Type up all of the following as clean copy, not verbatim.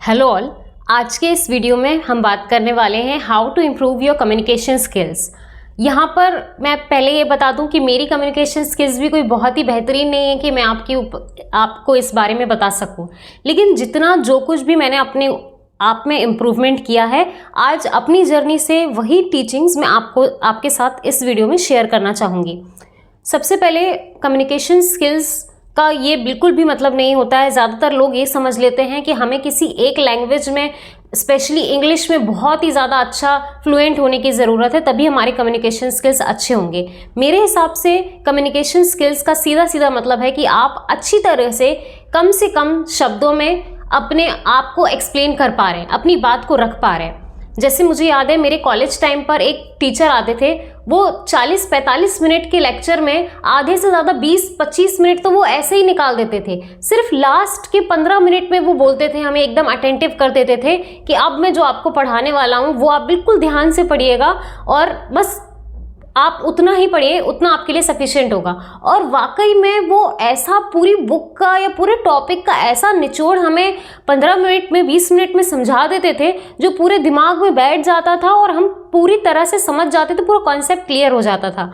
Hello all. आज के इस वीडियो में हम बात करने वाले हैं how to improve your communication skills. यहाँ पर मैं पहले ये बता दूं कि मेरी कम्युनिकेशन स्किल्स भी कोई बहुत ही बेहतरीन नहीं है कि मैं आपको इस बारे में बता सकूं, लेकिन जितना जो कुछ भी मैंने अपने आप में इम्प्रूवमेंट किया है, आज अपनी जर्नी से वही टीचिंग्स मैं आपके साथ इस वीडियो में शेयर करना चाहूँगी। सबसे पहले कम्युनिकेशन स्किल्स का ये बिल्कुल भी मतलब नहीं होता है। ज़्यादातर लोग ये समझ लेते हैं कि हमें किसी एक लैंग्वेज में, स्पेशली इंग्लिश में बहुत ही ज़्यादा अच्छा फ्लुएंट होने की ज़रूरत है, तभी हमारे कम्युनिकेशन स्किल्स अच्छे होंगे। मेरे हिसाब से कम्युनिकेशन स्किल्स का सीधा सीधा मतलब है कि आप अच्छी तरह से कम शब्दों में अपने आप को एक्सप्लेन कर पा रहे हैं, अपनी बात को रख पा रहे हैं। जैसे मुझे याद है, मेरे कॉलेज टाइम पर एक टीचर आते थे, वो 40-45 मिनट के लेक्चर में आधे से ज़्यादा 20-25 मिनट तो वो ऐसे ही निकाल देते थे। सिर्फ लास्ट के 15 मिनट में वो बोलते थे, हमें एकदम अटेंटिव कर देते थे कि अब मैं जो आपको पढ़ाने वाला हूँ वो आप बिल्कुल ध्यान से पढ़िएगा और बस आप उतना ही पढ़िए, उतना आपके लिए सफिशिएंट होगा। और वाकई में वो ऐसा पूरी बुक का या पूरे टॉपिक का ऐसा निचोड़ हमें 15 मिनट में, 20 मिनट में समझा देते थे, जो पूरे दिमाग में बैठ जाता था और हम पूरी तरह से समझ जाते थे, पूरा कॉन्सेप्ट क्लियर हो जाता था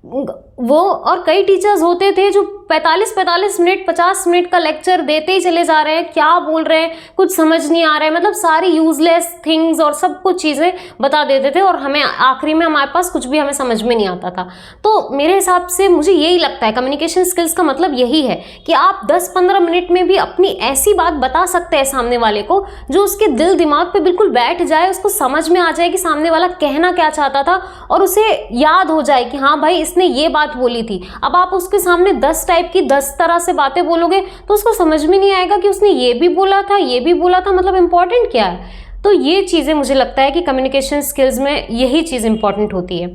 वो। और कई टीचर्स होते थे जो 45 मिनट, 50 मिनट का लेक्चर देते ही चले जा रहे हैं, क्या बोल रहे हैं कुछ समझ नहीं आ रहा है, मतलब सारी यूजलेस थिंग्स और सब कुछ चीज़ें बता देते थे और हमें आखिरी में हमारे पास कुछ भी हमें समझ में नहीं आता था। तो मेरे हिसाब से मुझे यही लगता है, कम्युनिकेशन स्किल्स का मतलब यही है कि आप 10-15 मिनट में भी अपनी ऐसी बात बता सकते हैं सामने वाले को जो उसके दिल दिमाग पे बिल्कुल बैठ जाए, उसको समझ में आ जाए कि सामने वाला कहना क्या चाहता था और उसे याद हो जाए कि हाँ भाई, इसने ये बात बोली थी। अब आप उसके सामने 10 टाइप की 10 तरह से बातें बोलोगे तो उसको समझ में नहीं आएगा कि उसने ये भी बोला था, ये भी बोला था, मतलब इंपॉर्टेंट क्या है। तो ये चीज़ें मुझे लगता है कि कम्युनिकेशन स्किल्स में यही चीज़ इंपॉर्टेंट होती है।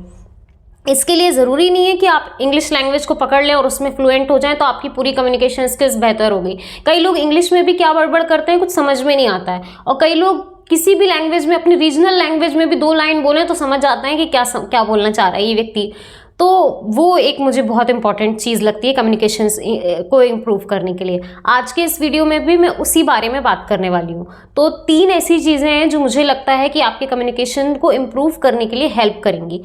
इसके लिए ज़रूरी नहीं है कि आप इंग्लिश लैंग्वेज को पकड़ लें और उसमें फ्लुएंट हो जाएं तो आपकी पूरी कम्युनिकेशन स्किल्स बेहतर हो गई। कई लोग इंग्लिश में भी क्या बड़बड़ करते हैं, कुछ समझ में नहीं आता है, और कई लोग किसी भी लैंग्वेज में, अपनी रीजनल लैंग्वेज में भी 2 लाइन बोलें तो समझ जाते हैं कि क्या बोलना चाह रहा है ये व्यक्ति। तो वो एक मुझे बहुत इंपॉर्टेंट चीज़ लगती है कम्युनिकेशन को इम्प्रूव करने के लिए। आज के इस वीडियो में भी मैं उसी बारे में बात करने वाली हूँ। तो 3 ऐसी चीज़ें हैं जो मुझे लगता है कि आपके कम्युनिकेशन को इम्प्रूव करने के लिए हेल्प करेंगी।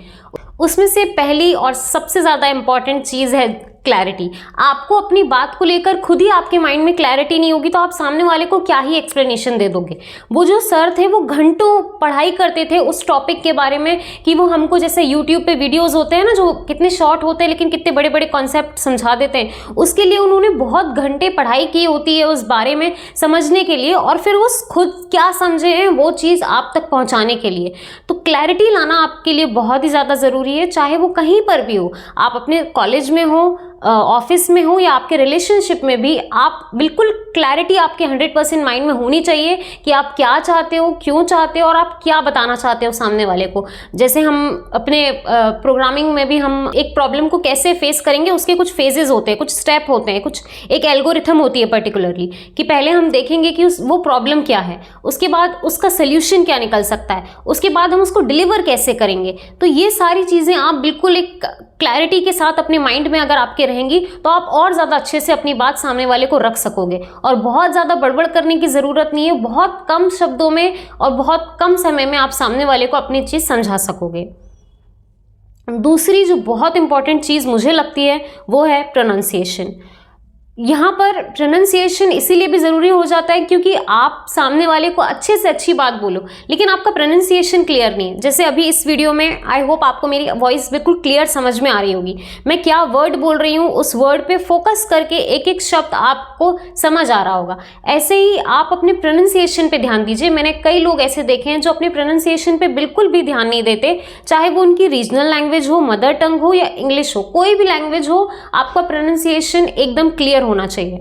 उसमें से पहली और सबसे ज़्यादा इम्पॉर्टेंट चीज़ है क्लैरिटी। आपको अपनी बात को लेकर खुद ही आपके माइंड में क्लैरिटी नहीं होगी तो आप सामने वाले को क्या ही एक्सप्लेनेशन दे दोगे। वो जो सर थे वो घंटों पढ़ाई करते थे उस टॉपिक के बारे में कि वो हमको, जैसे यूट्यूब पे वीडियोस होते हैं ना जो कितने शॉर्ट होते हैं लेकिन कितने बड़े बड़े कॉन्सेप्ट समझा देते हैं, उसके लिए उन्होंने बहुत घंटे पढ़ाई की होती है उस बारे में समझने के लिए, और फिर वो खुद क्या समझे हैं वो चीज़ आप तक पहुँचाने के लिए। तो क्लैरिटी लाना आपके लिए बहुत ही ज़्यादा ज़रूरी है, चाहे वो कहीं पर भी हो। आप अपने कॉलेज में हो, ऑफिस में हो या आपके रिलेशनशिप में भी, आप बिल्कुल क्लैरिटी आपके 100% माइंड में होनी चाहिए कि आप क्या चाहते हो, क्यों चाहते हो और आप क्या बताना चाहते हो सामने वाले को। जैसे हम अपने प्रोग्रामिंग में भी हम एक प्रॉब्लम को कैसे फेस करेंगे, उसके कुछ फेजेस होते हैं, कुछ स्टेप होते हैं, कुछ एक एल्गोरिथम होती है पर्टिकुलरली, कि पहले हम देखेंगे कि वो प्रॉब्लम क्या है, उसके बाद उसका सोल्यूशन क्या निकल सकता है, उसके बाद हम उसको डिलीवर कैसे करेंगे। तो ये सारी चीज़ें आप बिल्कुल एक क्लैरिटी के साथ अपने माइंड में अगर आपके रहेंगी तो आप और ज़्यादा अच्छे से अपनी बात सामने वाले को रख सकोगे। और बहुत ज़्यादा बड़बड़ करने की ज़रूरत नहीं है, बहुत कम शब्दों में और बहुत कम समय में आप सामने वाले को अपनी चीज़ समझा सकोगे। दूसरी जो बहुत इंपॉर्टेंट चीज़ मुझे लगती है वो है प्रोनाउंसिएशन। यहाँ पर प्रोनाउंसिएशन इसीलिए भी ज़रूरी हो जाता है क्योंकि आप सामने वाले को अच्छे से अच्छी बात बोलो लेकिन आपका प्रोनाउंसिएशन क्लियर नहीं है। जैसे अभी इस वीडियो में आई होप आपको मेरी वॉइस बिल्कुल क्लियर समझ में आ रही होगी, मैं क्या वर्ड बोल रही हूँ उस वर्ड पे फोकस करके एक एक शब्द आपको समझ आ रहा होगा। ऐसे ही आप अपने प्रोनाउंसिएशन पे ध्यान दीजिए। मैंने कई लोग ऐसे देखे हैं जो अपने प्रोनाउंसिएशन पे बिल्कुल भी ध्यान नहीं देते, चाहे वो उनकी रीजनल लैंग्वेज हो, मदर टंग हो या इंग्लिश हो, कोई भी लैंग्वेज हो, आपका प्रोनाउंसिएशन एकदम क्लियर होना चाहिए।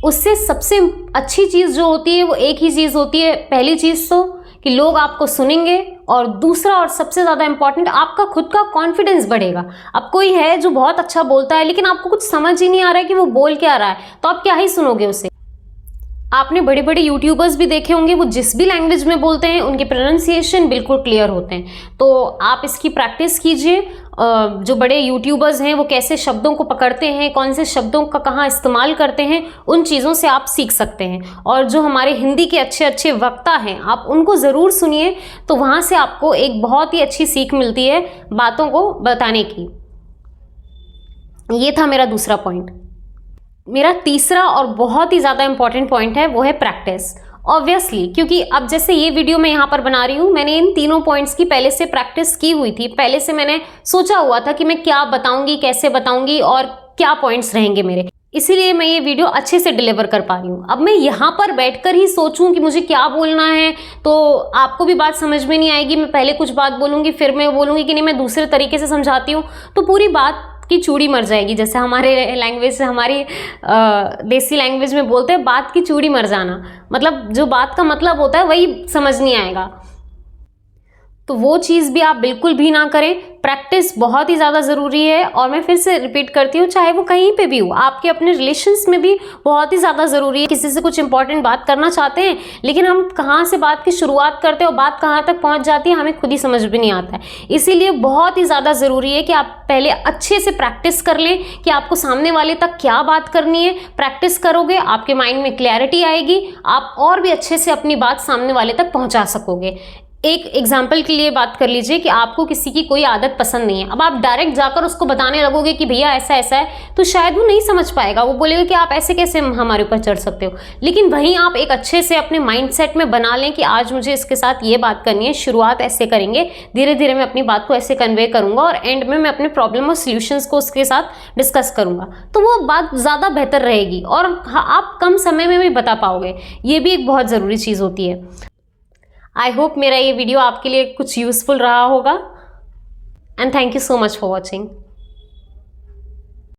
उससे सबसे अच्छी चीज़ जो होती है वो एक ही चीज़ होती है। पहली चीज़ तो कि लोग आपको सुनेंगे, और दूसरा और सबसे ज़्यादा इंपॉर्टेंट, आपका खुद का कॉन्फिडेंस बढ़ेगा। अब कोई है जो बहुत अच्छा बोलता है लेकिन आपको कुछ समझ ही नहीं आ रहा है कि वो बोल क्या रहा है, तो आप क्या ही सुनोगे उसे। आपने बड़े बड़े यूट्यूबर्स भी देखे होंगे, वो जिस भी लैंग्वेज में बोलते हैं उनके प्रोनाउंसिएशन बिल्कुल क्लियर होते हैं। तो आप इसकी प्रैक्टिस कीजिए। जो बड़े यूट्यूबर्स हैं वो कैसे शब्दों को पकड़ते हैं, कौन से शब्दों का कहाँ इस्तेमाल करते हैं, उन चीज़ों से आप सीख सकते हैं। और जो हमारे हिंदी के अच्छे अच्छे वक्ता हैं, आप उनको ज़रूर सुनिए, तो वहाँ से आपको एक बहुत ही अच्छी सीख मिलती है बातों को बताने की। ये था मेरा दूसरा पॉइंट। मेरा तीसरा और बहुत ही ज़्यादा इंपॉर्टेंट पॉइंट है, वो है प्रैक्टिस। ऑब्वियसली, क्योंकि अब जैसे ये वीडियो मैं यहाँ पर बना रही हूँ, मैंने इन तीनों पॉइंट्स की पहले से प्रैक्टिस की हुई थी। पहले से मैंने सोचा हुआ था कि मैं क्या बताऊँगी, कैसे बताऊँगी और क्या पॉइंट्स रहेंगे मेरे, इसीलिए मैं ये वीडियो अच्छे से डिलीवर कर पा रही हूँ। अब मैं यहाँ पर बैठकर ही सोचूं कि मुझे क्या बोलना है, तो आपको भी बात समझ में नहीं आएगी। मैं पहले कुछ बात बोलूँगी, फिर मैं बोलूँगी कि नहीं मैं दूसरे तरीके से समझाती हूँ, तो पूरी बात की चूड़ी मर जाएगी। जैसे हमारे लैंग्वेज से, हमारी देसी लैंग्वेज में बोलते हैं, बात की चूड़ी मर जाना, मतलब जो बात का मतलब होता है वही समझ नहीं आएगा। तो वो चीज़ भी आप बिल्कुल भी ना करें। प्रैक्टिस बहुत ही ज़्यादा ज़रूरी है। और मैं फिर से रिपीट करती हूँ, चाहे वो कहीं पे भी हो, आपके अपने रिलेशंस में भी बहुत ही ज़्यादा ज़रूरी है। किसी से कुछ इंपॉर्टेंट बात करना चाहते हैं, लेकिन हम कहाँ से बात की शुरुआत करते हैं और बात कहाँ तक पहुँच जाती है हमें खुद ही समझ भी नहीं आता है। इसीलिए बहुत ही ज़्यादा ज़रूरी है कि आप पहले अच्छे से प्रैक्टिस कर लें कि आपको सामने वाले तक क्या बात करनी है। प्रैक्टिस करोगे, आपके माइंड में क्लैरिटी आएगी, आप और भी अच्छे से अपनी बात सामने वाले तक पहुँचा सकोगे। एक एग्जाम्पल के लिए बात कर लीजिए कि आपको किसी की कोई आदत पसंद नहीं है। अब आप डायरेक्ट जाकर उसको बताने लगोगे कि भैया ऐसा ऐसा है, तो शायद वो नहीं समझ पाएगा। वो बोलेगा कि आप ऐसे कैसे हमारे ऊपर चढ़ सकते हो। लेकिन वहीं आप एक अच्छे से अपने माइंडसेट में बना लें कि आज मुझे इसके साथ ये बात करनी है, शुरुआत ऐसे करेंगे, धीरे धीरे मैं अपनी बात को ऐसे कन्वे करूँगा और एंड में मैं अपने प्रॉब्लम और सॉल्यूशंस को उसके साथ डिस्कस करूँगा, तो वो बात ज़्यादा बेहतर रहेगी और आप कम समय में भी बता पाओगे। ये भी एक बहुत ज़रूरी चीज़ होती है। आई होप मेरा ये वीडियो आपके लिए कुछ यूज़फुल रहा होगा, and thank you so much for watching.